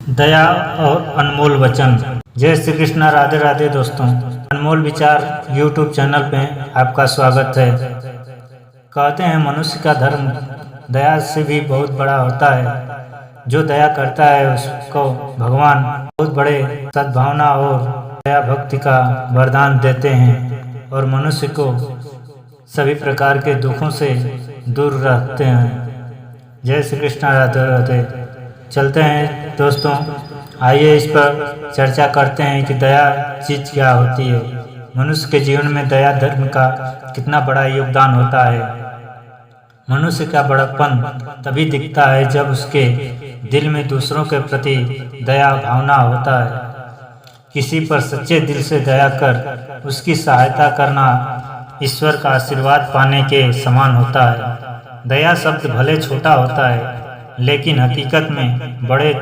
दया और अनमोल वचन। जय श्री कृष्णा, राधे राधे दोस्तों। अनमोल विचार यूट्यूब चैनल पे आपका स्वागत है। कहते हैं मनुष्य का धर्म दया से भी बहुत बड़ा होता है। जो दया करता है उसको भगवान बहुत बड़े सद्भावना और दया भक्ति का वरदान देते हैं और मनुष्य को सभी प्रकार के दुखों से दूर रखते हैं। जय श्री कृष्णा, राधे राधे। चलते हैं दोस्तों, आइए इस पर चर्चा करते हैं कि दया चीज क्या होती है। मनुष्य के जीवन में दया धर्म का कितना बड़ा योगदान होता है। मनुष्य का बड़प्पन तभी दिखता है जब उसके दिल में दूसरों के प्रति दया भावना होता है। किसी पर सच्चे दिल से दया कर उसकी सहायता करना ईश्वर का आशीर्वाद पाने के समान होता है। दया शब्द भले छोटा होता है लेकिन हकीकत में बड़े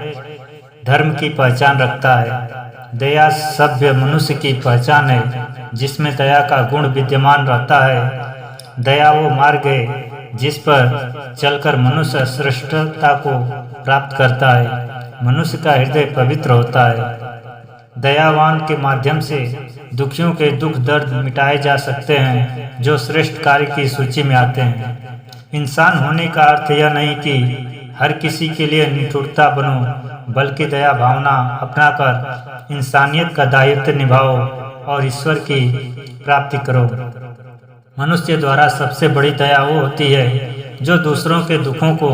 धर्म की पहचान रखता है। दया सभ्य मनुष्य की पहचान है जिसमें दया का गुण विद्यमान रहता है। दया वो मार्ग है जिस पर चलकर मनुष्य श्रेष्ठता को प्राप्त करता है। मनुष्य का हृदय पवित्र होता है। दयावान के माध्यम से दुखियों के दुख दर्द मिटाए जा सकते हैं जो श्रेष्ठ कार्य की सूची में आते हैं। इंसान होने का अर्थ यह नहीं कि हर किसी के लिए निठुरता बनो, बल्कि दया भावना अपनाकर इंसानियत का दायित्व निभाओ और ईश्वर की प्राप्ति करो। मनुष्य द्वारा सबसे बड़ी दया वो होती है जो दूसरों के दुखों को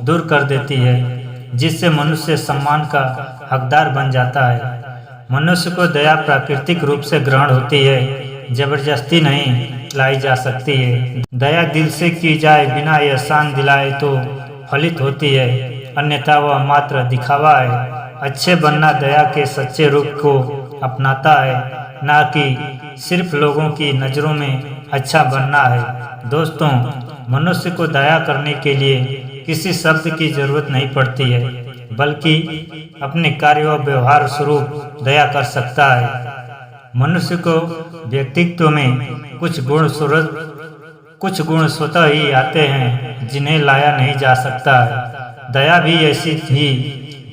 दूर कर देती है, जिससे मनुष्य सम्मान का हकदार बन जाता है। मनुष्य को दया प्राकृतिक रूप से ग्रहण होती है, जबरदस्ती नहीं लाई जा सकती है। दया दिल से की जाए बिना एहसान दिलाए तो फलित होती है, अन्यथा वह मात्र दिखावा है। अच्छे बनना दया के सच्चे रूप को अपनाता है, न कि सिर्फ लोगों की नज़रों में अच्छा बनना है। दोस्तों, मनुष्य को दया करने के लिए किसी शब्द की जरूरत नहीं पड़ती है, बल्कि अपने कार्य और व्यवहार स्वरूप दया कर सकता है। मनुष्य को व्यक्तित्व में कुछ गुण स्वतः ही आते हैं जिन्हें लाया नहीं जा सकता है। दया भी ऐसी ही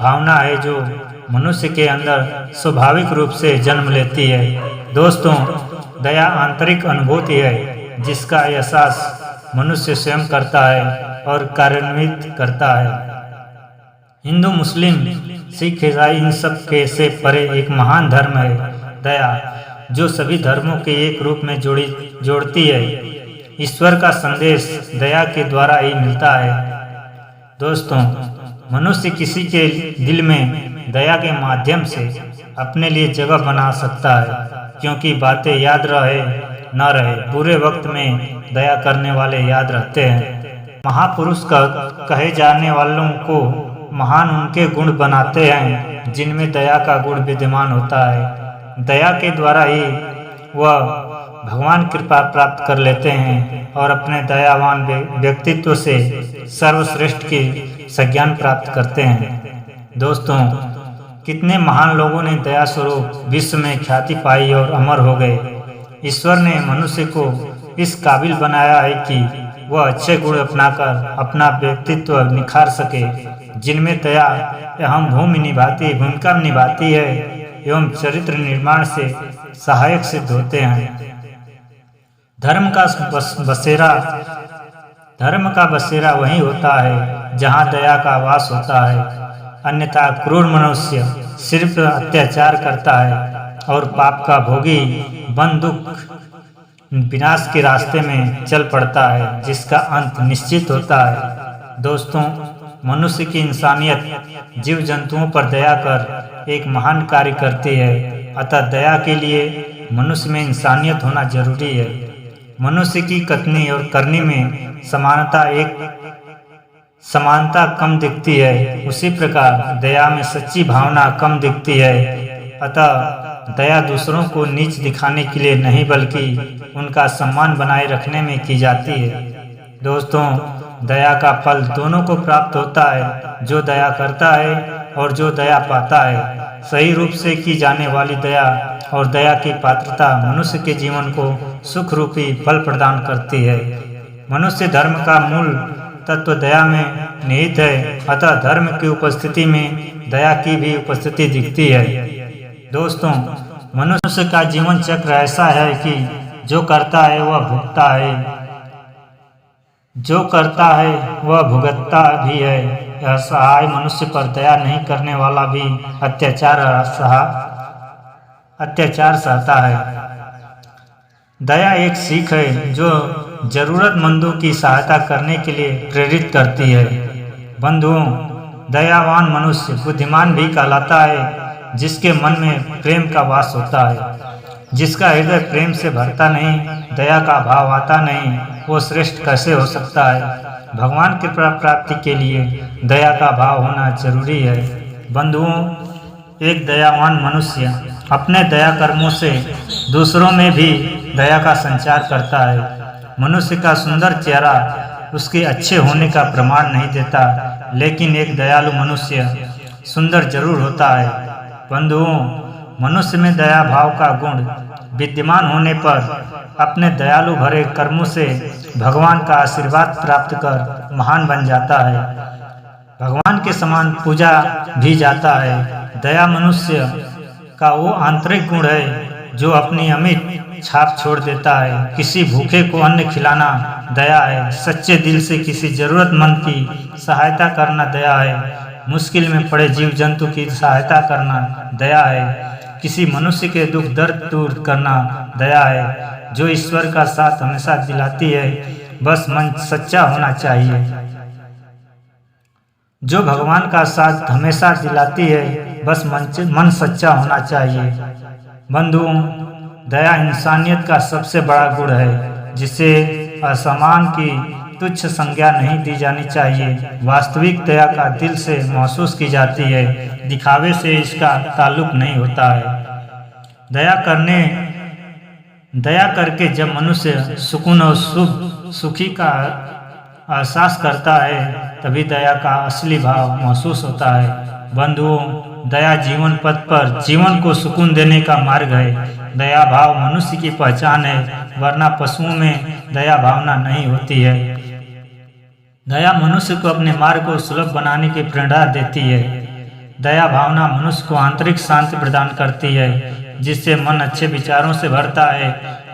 भावना है जो मनुष्य के अंदर स्वाभाविक रूप से जन्म लेती है। दोस्तों, दया आंतरिक अनुभूति है जिसका एहसास मनुष्य स्वयं करता है और कार्यान्वित करता है। हिंदू, मुस्लिम, सिख, ईसाई इन सब के से परे एक महान धर्म है दया, जो सभी धर्मों के एक रूप में जोड़ती है। ईश्वर का संदेश दया के द्वारा ही मिलता है। दोस्तों, मनुष्य किसी के दिल में दया के माध्यम से अपने लिए जगह बना सकता है, क्योंकि बातें याद रहे न रहे, बुरे वक्त में दया करने वाले याद रहते हैं। महापुरुष का कहे जाने वालों को महान उनके गुण बनाते हैं जिनमें दया का गुण विद्यमान होता है। दया के द्वारा ही वह भगवान कृपा प्राप्त कर लेते हैं और अपने दयावान व्यक्तित्व से सर्वश्रेष्ठ की संज्ञान प्राप्त करते हैं। दोस्तों, कितने महान लोगों ने दया स्वरूप विश्व में ख्याति पाई और अमर हो गए। ईश्वर ने मनुष्य को इस काबिल बनाया है कि वह अच्छे गुण अपनाकर अपना व्यक्तित्व निखार सके, जिनमें दया अहम भूमिका निभाती है एवं चरित्र निर्माण से सहायक सिद्ध होते हैं। धर्म का बसेरा वही होता है जहाँ दया का वास होता है, अन्यथा क्रूर मनुष्य सिर्फ अत्याचार करता है और पाप का भोगी बन दुख विनाश के रास्ते में चल पड़ता है, जिसका अंत निश्चित होता है। दोस्तों, मनुष्य की इंसानियत जीव जंतुओं पर दया कर एक महान कार्य करती है, अतः दया के लिए मनुष्य में इंसानियत होना जरूरी है। मनुष्य की कथनी और करनी में समानता कम दिखती है, उसी प्रकार दया में सच्ची भावना कम दिखती है। अतः दया दूसरों को नीच दिखाने के लिए नहीं, बल्कि उनका सम्मान बनाए रखने में की जाती है। दोस्तों, दया का फल दोनों को प्राप्त होता है, जो दया करता है और जो दया पाता है। सही रूप से की जाने वाली दया और दया की पात्रता मनुष्य के जीवन को सुख रूपी फल प्रदान करती है। मनुष्य धर्म का मूल तत्व दया में निहित है, अतः धर्म की उपस्थिति में दया की भी उपस्थिति दिखती है। दोस्तों, मनुष्य का जीवन चक्र ऐसा है कि जो करता है वह भुगतता है, जो करता है वह भुगतता भी है। यह सहाय मनुष्य पर दया नहीं करने वाला भी अत्याचार सहता है। दया एक सीख है जो जरूरतमंदों की सहायता करने के लिए प्रेरित करती है। बंधुओं, दयावान मनुष्य बुद्धिमान भी कहलाता है, जिसके मन में प्रेम का वास होता है। जिसका हृदय प्रेम से भरता नहीं, दया का भाव आता नहीं, वो श्रेष्ठ कैसे हो सकता है। भगवान की प्राप्ति के लिए दया का भाव होना जरूरी है। बंधुओं, एक दयावान मनुष्य अपने दया कर्मों से दूसरों में भी दया का संचार करता है। मनुष्य का सुंदर चेहरा उसके अच्छे होने का प्रमाण नहीं देता, लेकिन एक दयालु मनुष्य सुंदर जरूर होता है। बंधुओं, मनुष्य में दया भाव का गुण विद्यमान होने पर अपने दयालु भरे कर्मों से भगवान का आशीर्वाद प्राप्त कर महान बन जाता है, भगवान के समान पूजा भी जाता है। दया मनुष्य का वो आंतरिक गुण है जो अपनी अमिट छाप छोड़ देता है। किसी भूखे को अन्न खिलाना दया है, सच्चे दिल से किसी जरूरतमंद की सहायता करना दया है, मुश्किल में पड़े जीव जंतु की सहायता करना दया है, किसी मनुष्य के दुख दर्द दूर करना दया है। जो ईश्वर का साथ हमेशा दिलाती है, बस मन सच्चा होना चाहिए। जो भगवान का साथ हमेशा दिलाती है, बस मन सच्चा होना चाहिए। बंधुओं, दया इंसानियत का सबसे बड़ा गुण है, जिसे असमान की तुच्छ संज्ञा नहीं दी जानी चाहिए। वास्तविक दया का दिल से महसूस की जाती है, दिखावे से इसका ताल्लुक नहीं होता है। दया करके जब मनुष्य सुकून और सुखी का एहसास करता है, तभी दया का असली भाव महसूस होता है। बंधुओं, दया जीवन पथ पर जीवन को सुकून देने का मार्ग है। दया भाव मनुष्य की पहचान है, वरना पशुओं में दया भावना नहीं होती है। दया मनुष्य को अपने मार्ग को सुलभ बनाने की प्रेरणा देती है। दया भावना मनुष्य को आंतरिक शांति प्रदान करती है, जिससे मन अच्छे विचारों से भरता है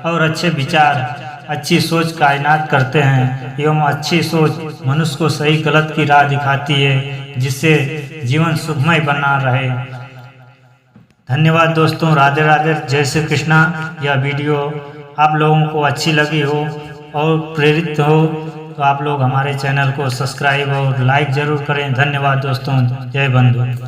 और अच्छे विचार अच्छी सोच कायनात करते हैं एवं अच्छी सोच मनुष्य को सही गलत की राह दिखाती है, जिससे जीवन सुखमय बना रहे। धन्यवाद दोस्तों। राधे राधे। जय श्री कृष्णा। यह वीडियो आप लोगों को अच्छी लगी हो और प्रेरित हो तो आप लोग हमारे चैनल को सब्सक्राइब और लाइक जरूर करें। धन्यवाद दोस्तों। जय बंधु।